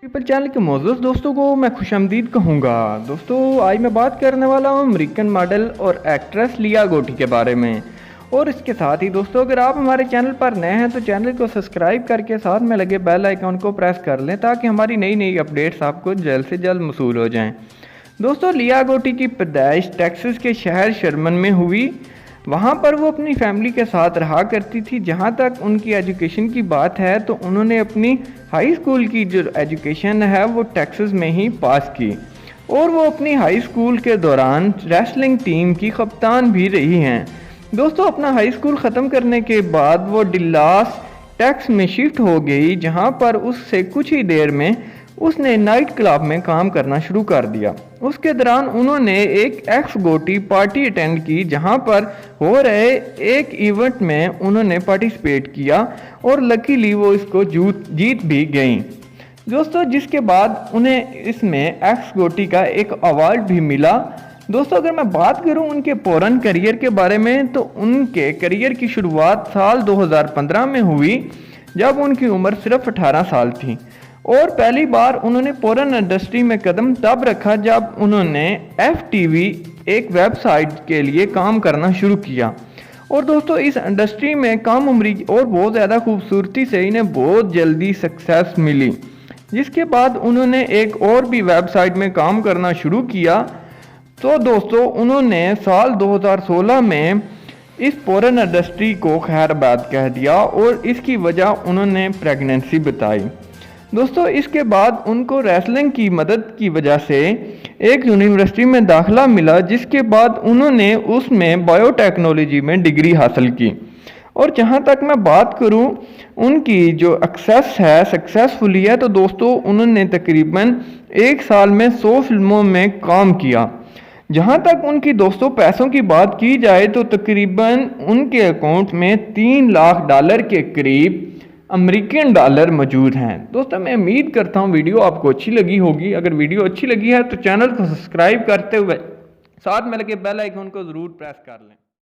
People channel के मौजूद दोस्तों को मैं खुशामदीद कहूँगा। दोस्तों आज मैं बात करने वाला हूँ अमेरिकन मॉडल और एक्ट्रेस लिया गोटी के बारे में। और इसके साथ ही दोस्तों अगर आप हमारे चैनल पर नए हैं तो चैनल को सब्सक्राइब करके साथ में लगे बेल आइकन को प्रेस कर लें ताकि हमारी नई नई अपडेट्स आपको जल्द से जल्द मौसूल हो जाएँ। दोस्तों लिया गोटी की पैदाइश टेक्सास के शहर शर्मन में हुई। वहाँ पर वो अपनी फैमिली के साथ रहा करती थी। जहाँ तक उनकी एजुकेशन की बात है तो उन्होंने अपनी हाई स्कूल की जो एजुकेशन है वो टेक्सास में ही पास की और वो अपनी हाई स्कूल के दौरान रेसलिंग टीम की कप्तान भी रही हैं। दोस्तों अपना हाई स्कूल ख़त्म करने के बाद वो डल्लास टेक्सास में शिफ्ट हो गई, जहाँ पर उससे कुछ ही देर में उसने नाइट क्लब में काम करना शुरू कर दिया। उसके दौरान उन्होंने एक एक्स गोटी पार्टी अटेंड की, जहां पर हो रहे एक इवेंट में उन्होंने पार्टिसिपेट किया और लकीली वो इसको जीत भी गई दोस्तों, जिसके बाद उन्हें इसमें एक्स गोटी का एक अवार्ड भी मिला। दोस्तों अगर मैं बात करूं उनके पूर्ण करियर के बारे में तो उनके करियर की शुरुआत साल 2015 में हुई, जब उनकी उम्र सिर्फ 18 साल थी। और पहली बार उन्होंने पोर्न इंडस्ट्री में कदम तब रखा जब उन्होंने FTV एक वेबसाइट के लिए काम करना शुरू किया। और दोस्तों इस इंडस्ट्री में कम उम्र और बहुत ज़्यादा खूबसूरती से इन्हें बहुत जल्दी सक्सेस मिली, जिसके बाद उन्होंने एक और भी वेबसाइट में काम करना शुरू किया। तो दोस्तों उन्होंने साल 2016 में इस पोर्न इंडस्ट्री को खैरबाद कह दिया और इसकी वजह उन्होंने प्रेगनेंसी बताई। दोस्तों इसके बाद उनको रेसलिंग की मदद की वजह से एक यूनिवर्सिटी में दाखिला मिला, जिसके बाद उन्होंने उसमें बायोटेक्नोलॉजी में डिग्री हासिल की। और जहां तक मैं बात करूं उनकी जो एक्सेस है सक्सेसफुली है तो दोस्तों उन्होंने तकरीबन एक साल में 100 फिल्मों में काम किया। जहां तक उनकी दोस्तों पैसों की बात की जाए तो तकरीबन उनके अकाउंट में $3 लाख के करीब अमेरिकन डॉलर मौजूद हैं। दोस्तों मैं उम्मीद करता हूँ वीडियो आपको अच्छी लगी होगी। अगर वीडियो अच्छी लगी है तो चैनल को सब्सक्राइब करते हुए साथ में लगे बेल आइकन को ज़रूर प्रेस कर लें।